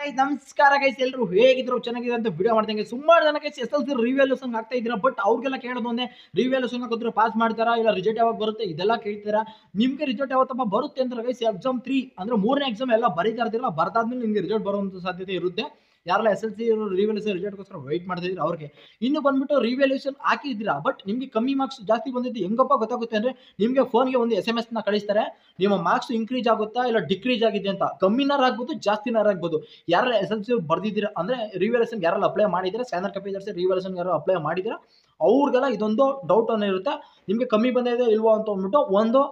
Guys ನಮಸ್ಕಾರ guys, ಎಲ್ಲರೂ ಹೇಗಿದ್ರು ಚೆನ್ನಾಗಿದೆ ಅಂತ ವಿಡಿಯೋ ಮಾಡ್ದಂಗೆ ಸುಮಾರು ಜನ guys S L C revaluation ಆಗ್ತಾ ಇದ್ದೀರಾ. ಬಟ್ ಅವ್ರಿಗೆಲ್ಲ ಕೇಳೋದು ಒಂದೇ, ರಿವ್ಯಾಲ್ಯೂಷನ್ ಹಾಕಿದ್ರೆ ಪಾಸ್ ಮಾಡ್ತಾರಾ ಇಲ್ಲ ರಿಸಲ್ಟ್ ಯಾವಾಗ ಬರುತ್ತೆ ಇದೆಲ್ಲ ಕೇಳ್ತೀರಾ. ನಿಮ್ಗೆ ರಿಸಲ್ಟ್ ಯಾವತ್ತಪ್ಪ ಬರುತ್ತೆ ಅಂತ ಗೈಸ್ ಎಕ್ಸಾಮ್ 3 ಅಂದ್ರೆ ಮೂರನೇ ಎಕ್ಸಾಮ್ ಎಲ್ಲ ಬರೀತಾ ಇರ್ತೀರಾ. ಬರ್ದಾದ್ಮೇಲೆ ನಿಮ್ಗೆ ರಿಸಲ್ಟ್ ಬರುವಂತ ಸಾಧ್ಯತೆ ಇರುತ್ತೆ. ಯಾರೆಲ್ಲ ಎಸ್ ಎಲ್ ಸಿ ರಿವ್ಯಾಲ್ಯೂಷನ್ ರಿಸಲ್ಟ್ಗೋಸ್ಕರ ವೆಯ್ಟ್ ಮಾಡ್ತಿದ್ದೀರಾ ಅವ್ರಿಗೆ ಇನ್ನು ಬಂದ್ಬಿಟ್ಟು ರಿವ್ಯಾಲ್ಯೂಷನ್ ಹಾಕಿದ್ದೀರಾ ಬಟ್ ನಿಮಗೆ ಕಮ್ಮಿ ಮಾರ್ಕ್ಸ್ ಜಾಸ್ತಿ ಬಂದಿದ್ದು ಹೆಂಗಪ್ಪ ಗೊತ್ತಾಗುತ್ತೆ ಅಂದ್ರೆ ನಿಮಗೆ ಫೋನ್ಗೆ ಒಂದು SMS ನ ಕಳಿಸ್ತಾರೆ. ನಿಮ್ಮ ಮಾರ್ಕ್ಸ್ ಇನ್ಕ್ರೀಸ್ ಆಗುತ್ತಾ ಇಲ್ಲ ಡಿಕ್ರೀಸ್ ಆಗಿದೆ ಅಂತ. ಕಮ್ಮಿನಾರ ಆಗ್ಬೋದು ಜಾಸ್ತಿನಾರ ಆಗ್ಬೋದು. ಯಾರೆಲ್ಲ ಎಸ್ ಎಲ್ ಸಿ ಬರ್ದಿದ್ದೀರಾ ಅಂದ್ರೆ ರಿವ್ಯಾಲ್ಯೂಷನ್ ಯಾರೆಲ್ಲ ಅಪ್ಲೈ ಮಾಡಿದ್ರೆ ಸ್ಕ್ಯಾನರ್ ಕಾಪಿ ತರಿಸಿ ರಿವ್ಯಾಲ್ಯೂಷನ್ ಯಾರು ಅಪ್ಲೈ ಮಾಡಿದ್ರೆ ಅವ್ರಿಗೆಲ್ಲ ಇದೊಂದು ಡೌಟ್ ಅನ್ನೋ ಇರುತ್ತೆ. ನಿಮಗೆ ಕಮ್ಮಿ ಬಂದಿದೆ ಇಲ್ವೋ ಅಂತ ಅಂದ್ಬಿಟ್ಟು ಒಂದು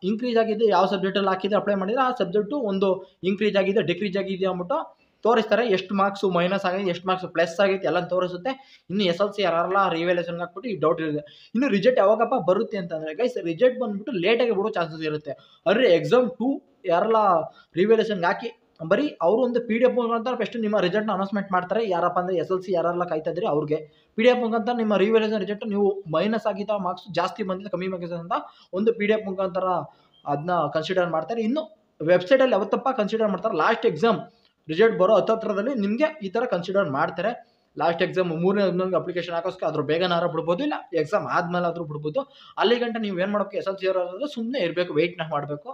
ಇನ್ಕ್ರೀಸ್ ಆಗಿದೆ, ಯಾವ ಸಬ್ಜೆಕ್ಟಲ್ಲಿ ಹಾಕಿದ್ರೆ ಅಪ್ಲೈ ಮಾಡಿದ್ರೆ ಆ ಸಬ್ಜೆಕ್ಟು ಒಂದು ಇನ್ಕ್ರೀಸ್ ಆಗಿದೆ ಡಿಕ್ರೀಸ್ ಆಗಿದೆ ಅಂದ್ಬಿಟ್ಟು ತೋರಿಸ್ತಾರೆ. ಎಷ್ಟು ಮಾರ್ಕ್ಸ್ ಮೈನಸ್ ಆಗಿದೆ ಎಷ್ಟು ಮಾರ್ಕ್ಸ್ ಪ್ಲಸ್ ಆಗೈತೆ ಎಲ್ಲ ತೋರಿಸುತ್ತೆ. ಇನ್ನು ಎಸ್ ಎಲ್ ಸಿ ಯಾರೆಲ್ಲ ರಿವ್ಯಾಲ್ಯೂಷನ್ ಹಾಕ್ಬಿಟ್ಟು ಈ ಡೌಟ್ ಇರುತ್ತೆ. ಇನ್ನು ರಿಸಲ್ಟ್ ಯಾವಾಗಪ್ಪ ಬರುತ್ತೆ ಅಂತಂದ್ರೆ ಗೈಸ್ ರಿಸಲ್ಟ್ ಬಂದ್ಬಿಟ್ಟು ಲೇಟಾಗಿ ಬಿಡೋ ಚಾನ್ಸಸ್ ಇರುತ್ತೆ. ಅಂದರೆ ಎಕ್ಸಾಮ್ 2 ಯಾರೆಲ್ಲ ರಿವ್ಯಾಲ್ಯೂಷನ್ಗೆ ಹಾಕಿ ಬರೀ ಅವರು ಒಂದು PDF ಮುಖಾಂತರ ಫಸ್ಟ್ ನಿಮ್ಮ ರಿಸಲ್ಟ್ನ ಅನೌನ್ಸ್ಮೆಂಟ್ ಮಾಡ್ತಾರೆ. ಯಾರಪ್ಪ ಅಂದರೆ ಎಸ್ ಎಲ್ ಸಿ ಯಾರೆಲ್ಲ ಕಾಯ್ತಾ ಇದ್ರೆ ಅವ್ರಿಗೆ PDF ಮುಖಾಂತರ ನಿಮ್ಮ ರಿವ್ಯಾಲ್ಯೂಷನ್ ರಿಸಲ್ಟ್ ನೀವು ಮೈನಸ್ ಆಗಿದ್ದ ಮಾರ್ಕ್ಸ್ ಜಾಸ್ತಿ ಬಂದಿದೆ ಕಮ್ಮಿ ಮಾರ್ಕ್ಸ್ ಅಂತ ಒಂದು PDF ಮುಖಾಂತರ ಅದನ್ನ ಕನ್ಸಿಡರ್ ಮಾಡ್ತಾರೆ. ಇನ್ನು ವೆಬ್ಸೈಟಲ್ಲಿ ಯಾವತ್ತಪ್ಪ ಕನ್ಸಿಡರ್ ಮಾಡ್ತಾರೆ, ಲಾಸ್ಟ್ ಎಕ್ಸಾಮ್ ರಿಸಲ್ಟ್ ಬರೋ ಹತ್ತತ್ರದಲ್ಲಿ ನಿಮಗೆ ಈ ಥರ ಕನ್ಸಿಡರ್ ಮಾಡ್ತಾರೆ. ಲಾಸ್ಟ್ ಎಕ್ಸಾಮ್ ಮೂರನೇ ಅಪ್ಲಿಕೇಶನ್ ಹಾಕೋಸ್ಕೆ ಅದ್ರ ಬೇಗನಾರ ಬಿಡ್ಬೋದು ಇಲ್ಲ ಎಕ್ಸಾಮ್ ಆದ್ಮೇಲೆ ಆದರೂ ಬಿಡ್ಬೋದು. ಅಲ್ಲಿ ಗಂಟ ನೀವು ಏನು ಮಾಡಬೇಕು, ಎಸ್ ಎಲ್ ಸಿ ಅವರಾದ್ರೆ ಸುಮ್ಮನೆ ಇರಬೇಕು, ವೆಯ್ಟ್ನ ಮಾಡಬೇಕು.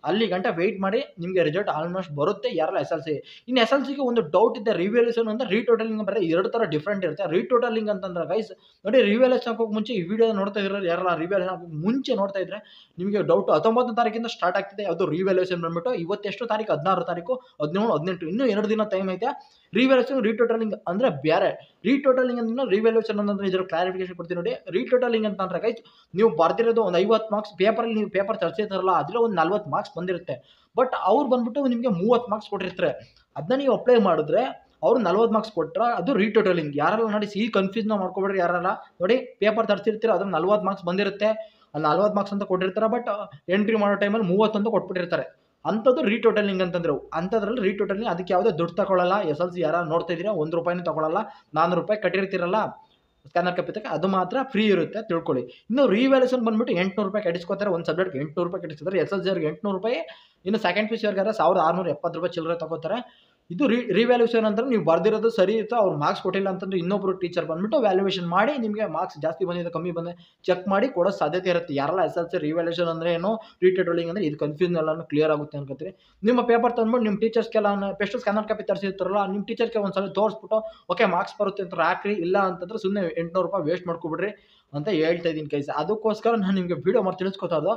ಅಲ್ಲಿ ಗಂಟ ವೆಯ್ಟ್ ಮಾಡಿ ನಿಮಗೆ ರಿಸಲ್ಟ್ ಆಲ್ಮೋಸ್ಟ್ ಬರುತ್ತೆ ಯಾರೆಲ್ಲ ಎಸ್ ಎಲ್ ಸಿ. ಇನ್ನು ಎಸ್ ಎಲ್ ಸಿಗೆ ಒಂದು ಡೌಟ್ ಇದೆ, ರಿವ್ಯಾಲ್ಯೂಷನ್ ಅಂದರೆ ರೀಟೋಟಲಿಂಗ್ ಬರೀ ಎರಡು ಥರ ಡಿಫ್ರೆಂಟ್ ಇರುತ್ತೆ. ರೀಟೋಟಲಿಂಗ್ ಅಂತಂದ್ರೆ ಗೈಸ್ ನೋಡಿ, ರಿವ್ಯಾಲ್ಯೂಷನ್ ಹಾಕೋಕೆ ಮುಂಚೆ ಈ ವಿಡಿಯೋ ನೋಡ್ತಾ ಇರೋರು ಯಾರೆಲ್ಲ ರಿವ್ಯಾಲ್ಯೂಷನ್ ಹಾಕೋಕೆ ಮುಂಚೆ ನೋಡ್ತಾ ಇದ್ರೆ ನಿಮಗೆ ಡೌಟ್ 19ನೇ ತಾರೀಕಿಂದ ಸ್ಟಾರ್ಟ್ ಆಗ್ತಿದೆ. ಅದು ರಿವ್ಯಾಲ್ಯೂಷನ್ ಬಂದ್ಬಿಟ್ಟು ಇವತ್ತೆಷ್ಟು ತಾರೀಕು 16 ತಾರೀಕು 17 18 ಇನ್ನೂ 2 ದಿನ ಟೈಮ್ ಐತೆ. ರಿವ್ಯಾಲ್ಯೂಷನ್ ರೀಟೋಟಲಿಂಗ್ ಅಂದರೆ ಬೇರೆ. ರೀಟೋಟಲಿಂಗ್ ಅಂದ್ರೆ ರಿವ್ಯಾಲ್ಯೂಷನ್ ಅಂದ್ರೆ ಇದ್ರ ಕ್ಲಾರಿಫಿಕೇಶನ್ ಕೊಡ್ತೀನಿ ನೋಡಿ. ರೀಟೋಟಲಿಂಗ್ ಅಂತಂದ್ರೆ ಗೈಸ್ ನೀವು ಬರ್ದಿರೋದು ಒಂದು 50 ಮಾರ್ಕ್ಸ್ ಪೇಪರಲ್ಲಿ ನೀವು ಪೇಪರ್ ತರಿಸಿರ್ತಾರಲ್ಲ ಅದರಲ್ಲಿ ಒಂದು 40 ಮಾರ್ಕ್ಸ್ ಬಂದಿರುತ್ತೆ. ಬಟ್ ಅವ್ರು ಬಂದ್ಬಿಟ್ಟು ನಿಮಗೆ 30 ಮಾರ್ಕ್ಸ್ ಕೊಟ್ಟಿರ್ತಾರೆ. ಅದನ್ನ ನೀವು ಅಪ್ಲೈ ಮಾಡಿದ್ರೆ ಅವ್ರು 40 ಮಾರ್ಕ್ಸ್ ಕೊಟ್ಟರೆ ಅದು ರೀಟೋಟಲಿಂಗ್. ಯಾರೆಲ್ಲ ನೋಡಿ ಈ ಕನ್ಫ್ಯೂಸ್ನ ಮಾಡ್ಕೊಬೇಡ್ರಿ. ಯಾರೆಲ್ಲ ನೋಡಿ ಪೇಪರ್ ತರಿಸಿರ್ತೀರ ಅದ್ರಲ್ಲಿ 40 ಮಾರ್ಕ್ಸ್ ಬಂದಿರುತ್ತೆ, ಅಲ್ಲಿ 40 ಮಾರ್ಕ್ಸ್ ಅಂತ ಕೊಟ್ಟಿರ್ತಾರೆ. ಬಟ್ ಎಂಟ್ರಿ ಮಾಡೋ ಟೈಮಲ್ಲಿ 30 ಅಂತ ಕೊಟ್ಬಿಟ್ಟಿರ್ತಾರೆ. ಅಂಥದ್ದು ರೀಟೋಟಲಿಂಗ್ ಅಂತಂದ್ರು. ಅಂಥದ್ರಲ್ಲಿ ರೀಟೋಟಲಿಂಗ್ ಅದಕ್ಕೆ ಯಾವುದೇ ದುಡ್ಡು ತಗೊಳ್ಳಲ್ಲ. ಎಸ್ ಎಲ್ ಸಿ ಯಾರು ನೋಡ್ತಾ ಇದ್ದೀರಾ ₹1 ತಗೊಳ್ಳಲ್ಲ. 400 ರೂಪಾಯಿ ಕಟ್ಟಿರ್ತೀರಲ್ಲ ಸ್ಕ್ಯಾನರ್ ಕಾಪಿ ಅದು ಮಾತ್ರ ಫ್ರೀ ಇರುತ್ತೆ ತಿಳ್ಕೊಳ್ಳಿ. ಇನ್ನು ರಿವ್ಯಾಲ್ಯೂಷನ್ ಬಂದ್ಬಿಟ್ಟು ₹800 ಕಟ್ಟಿಸ್ಕೊತಾರೆ. ಒಂದು ಸಬ್ಜೆಕ್ಟ್ಗೆ ₹800 ಕಟ್ಟಿಸ್ಕೊತಾರೆ. ಎಸ್ ಎಲ್ ಸಿ ಅವ್ರಿಗೆ ₹800. ಇನ್ನು ಸೆಕೆಂಡ್ ಪಿ ಸಿ ಅವ್ರಿಗಾದ್ರೆ ₹1670 ಚಿಲ್ಲರೆ ತಗೋತಾರೆ. ಇದು ರಿವ್ಯಾಲ್ಯೂಷನ್ ಅಂದ್ರೆ ನೀವು ಬರ್ದಿರೋದು ಸರಿ ಇತ್ತು, ಅವ್ರು ಮಾರ್ಕ್ಸ್ ಕೊಟ್ಟಿಲ್ಲ ಅಂತಂದ್ರೆ ಇನ್ನೊಬ್ರು ಟೀಚರ್ ಬಂದ್ಬಿಟ್ಟು ವ್ಯಾಲ್ಯೂಯೇಷನ್ ಮಾಡಿ ನಿಮಗೆ ಮಾರ್ಕ್ಸ್ ಜಾಸ್ತಿ ಬಂದಿದೆ ಕಮ್ಮಿ ಬಂದಿದೆ ಚೆಕ್ ಮಾಡಿ ಕೊಡೋ ಸಾಧ್ಯತೆ ಇರುತ್ತೆ. ಯಾರೆಲ್ಲ ಎಸ್ ಎಲ್ ಸಿ ರಿವ್ಯಾಲ್ಯೂಷನ್ ಅಂದ್ರೆ ಏನು ರೀಟೋಟಲಿಂಗ್ ಅಂದ್ರೆ ಇದು ಕನ್ಫ್ಯೂಷನ್ ಎಲ್ಲಾನು ಕ್ಲಿಯರ್ ಆಗುತ್ತೆ ಅನ್ಕೋತೀರಿ. ನಿಮ್ಮ ಪೇಪರ್ ತಂದ್ಬಿಟ್ಟು ನಿಮ್ಮ ಟೀಚರ್ಸ್ಗೆಲ್ಲ ಫಸ್ಟ್ ಸ್ಕ್ಯಾನರ್ ಕಾಪಿ ತರಿಸಿರ್ತಾರಲ್ಲ ನಿಮ್ಮ ಟೀಚರ್ಗೆ ಒಂದ್ಸಲ ತೋರಿಸ್ಬಿಟ್ಟು ಓಕೆ ಮಾರ್ಕ್ಸ್ ಬರುತ್ತೆ ಅಂತ ಹಾಕ್ರಿ, ಇಲ್ಲ ಅಂತಂದ್ರೆ ಸುಮ್ಮನೆ ₹800 ವೇಸ್ಟ್ ಮಾಡ್ಕೊಬಿಡ್ರಿ ಅಂತ ಹೇಳ್ತಾ ಇದ್ದೀನಿ ಕೈಸ. ಅದಕ್ಕೋಸ್ಕರ ನಾನು ನಿಮಗೆ ವಿಡಿಯೋ ಮಾಡಿ ತಿಳಿಸ್ಕೊತಾ ಇರೋದು.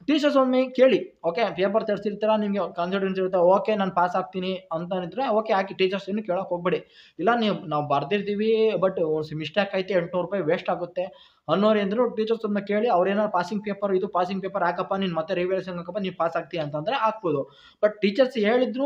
ಟೀಚರ್ಸ್ ಒಮ್ಮೆ ಕೇಳಿ, ಓಕೆ ಪೇಪರ್ ತರಿಸಿರ್ತೀರ ನಿಮಗೆ ಕಾನ್ಫಿಡೆನ್ಸ್ ಇರುತ್ತೆ, ಓಕೆ ನಾನು ಪಾಸ್ ಆಗ್ತೀನಿ ಅಂತ ಇದ್ರೆ ಓಕೆ ಹಾಕಿ, ಟೀಚರ್ಸ್ ಏನು ಕೇಳೋಕೆ ಹೋಗ್ಬೇಡಿ. ಇಲ್ಲ ನಾವು ಬರ್ದಿರ್ತೀವಿ ಬಟ್ ಮಿಸ್ಟೇಕ್ ಐತೆ ₹800 ವೇಸ್ಟ್ ಆಗುತ್ತೆ ಅನ್ನೋರು ಎಂದರು ಟೀಚರ್ಸ್ ಅನ್ನ ಕೇಳಿ ಅವ್ರೇನಾದ್ರು ಪಾಸಿಂಗ್ ಪೇಪರ್ ಇದು ಪಾಸಿಂಗ್ ಪೇಪರ್ ಹಾಕಪ್ಪ ನೀನು ಮತ್ತೆ ರಿವ್ಯಾಲ್ಯೂಷನ್ ಹಾಕಪ್ಪ ನೀನು ಪಾಸ್ ಆಗ್ತೀಯ ಅಂತಂದರೆ ಹಾಕ್ಬೋದು. ಬಟ್ ಟೀಚರ್ಸ್ ಹೇಳಿದ್ರು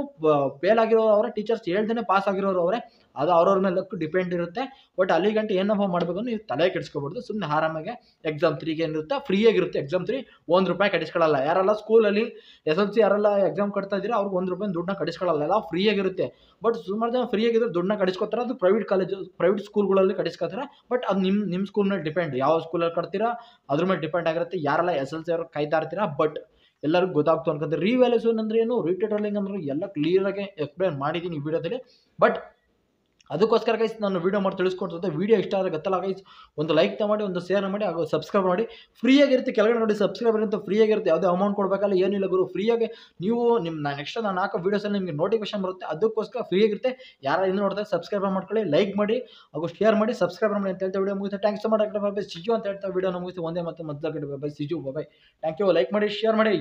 ಫೇಲ್ ಆಗಿರೋರು ಅವರೇ, ಟೀಚರ್ಸ್ ಹೇಳ್ದೇ ಪಾಸ್ ಆಗಿರೋರು ಅವರೇ. ಅದು ಅವ್ರವ್ರ ಮೇಲೆ ಡಿಪೆಂಡ್ ಇರುತ್ತೆ. ಬಟ್ ಅಲ್ಲಿ ಗಂಟೆ ಏನಪ್ಪ ಮಾಡಬೇಕು ನೀವು ತಲೆ ಕೆಡಿಸ್ಕೊಬಾರ್ದು. ಸುಮ್ಮನೆ ಆರಾಮಾಗೆ ಎಕ್ಸಾಮ್ 3ಗೆ ಏನಿರುತ್ತೆ ಫ್ರೀಯಾಗಿರುತ್ತೆ. ಎಕ್ಸಾಮ್ 3 ₹1 ಕಟ್ಟಿಸ್ಕೊಳ್ಳಲ್ಲ. ಯಾರೆಲ್ಲ ಸ್ಕೂಲಲ್ಲಿ ಎಸ್ ಎಲ್ ಸಿ ಯಾರೆಲ್ಲ ಎಕ್ಸಾಮ್ ಕಟ್ತಾ ಇದ್ದೀರಾ ಅವ್ರಿಗೆ ₹1 ದುಡ್ಡನ್ನ ಕಟ್ಟಿಸ್ಕೊಳ್ಳಲ್ಲ, ಎಲ್ಲ ಫ್ರೀಯಾಗಿರುತ್ತೆ. ಬಟ್ ಸುಮಾರು ಜನ ಫ್ರೀಯಾಗಿದ್ರೆ ದುಡ್ಡನ್ನ ಕಟ್ಟಿಸ್ಕೊತಾರೆ. ಅದು ಪ್ರೈವೇಟ್ ಕಾಲೇಜು ಪ್ರೈವೇಟ್ ಸ್ಕೂಲ್ಗಳಲ್ಲಿ ಕಟ್ಟಿಸ್ಕೊತಾರೆ. ಬಟ್ ಅದು ನಿಮ್ಮ ಸ್ಕೂಲ್ ಮೇಲೆ ಡಿಪೆಂಡ್, ಯಾವ ಸ್ಕೂಲಲ್ಲಿ ಕಟ್ತೀರಾ ಅದ್ರ ಮೇಲೆ ಡಿಪೆಂಡ್ ಆಗಿರುತ್ತೆ. ಯಾರೆಲ್ಲ ಎಸ್ ಎಲ್ ಸಿ ಅವ್ರು ಕಾಯ್ತಾ ಇರ್ತೀರಾ ಬಟ್ ಎಲ್ಲರಿಗೂ ಗೊತ್ತಾಗ್ತು ಅನ್ಕೊಂತಾರೆ. ರಿವ್ಯಾಲ್ಯೂಷನ್ ಅಂದ್ರೆ ಏನು ರೀಟೋಟಲಿಂಗ್ ಅಂದ್ರೆ ಎಲ್ಲ ಕ್ಲಿಯರಾಗಿ ಎಕ್ಸ್ಪ್ಲೇನ್ ಮಾಡಿದ್ದೀನಿ ಈ ವಿಡಿಯೋದಲ್ಲಿ. ಬಟ್ ಅದಕ್ಕೋಸ್ಕರ ಗೈಸ್ ನಾನು ವಿಡಿಯೋ ಮಾಡಿ ತಿಳಿಸ್ಕೊಡ್ತದೆ. ವಿಡಿಯೋ ಇಷ್ಟ ಆದರೆ ಗೊತ್ತಲ್ಲ ಗೈಸ್ ಒಂದು ಲೈಕ್ ಮಾಡಿ ಒಂದು ಶೇರ್ ಮಾಡಿ ಹಾಗೂ ಸಬ್ಸ್ಕ್ರೈಬ್ ಮಾಡಿ. ಫ್ರೀಯಾಗಿರುತ್ತೆ ಕೆಳಗಡೆ ನೋಡಿ ಸಬ್ಸ್ಕ್ರೈಬರ್ ಅಂತ ಫ್ರೀಯಾಗಿರುತ್ತೆ, ಯಾವುದೇ ಅಮೌಂಟ್ ಕೊಡಬೇಕಲ್ಲ ಏನಿಲ್ಲ ಗುರು. ಫ್ರೀಯಾಗಿ ನೀವು ನೆಕ್ಸ್ಟ್ ನಾನು ಹಾಕೋ ವೀಡಿಯೋಸಲ್ಲಿ ನಿಮಗೆ ನೋಟಿಫಿಕೇಶನ್ ಬರುತ್ತೆ. ಅದಕ್ಕೋಸ್ಕರ ಫ್ರೀಯಾಗಿರುತ್ತೆ. ಯಾರು ಇನ್ನು ನೋಡ್ತಾರೆ ಸಬ್ಸ್ಕ್ರೈಬ್ ಮಾಡ್ಕೊಳ್ಳಿ, ಲೈಕ್ ಮಾಡಿ ಹಾಗೂ ಶೇರ್ ಮಾಡಿ ಸಬ್ಸ್ಕ್ರೈಬ್ ಮಾಡಿ ಅಂತ ಹೇಳ್ತಾ ವಿಡಿಯೋ ಮುಗಿಸ್ತಾ thanks so much bye Siju ಅಂತ ಹೇಳ್ತಾ ವಿಡಿಯೋನ ಮುಗಿಸ್ತಾ ಒಂದೇ ಮತ್ತೆ ಮೊದಲ bye Siju bye thank you. Like ಮಾಡಿ ಶೇರ್ ಮಾಡಿ.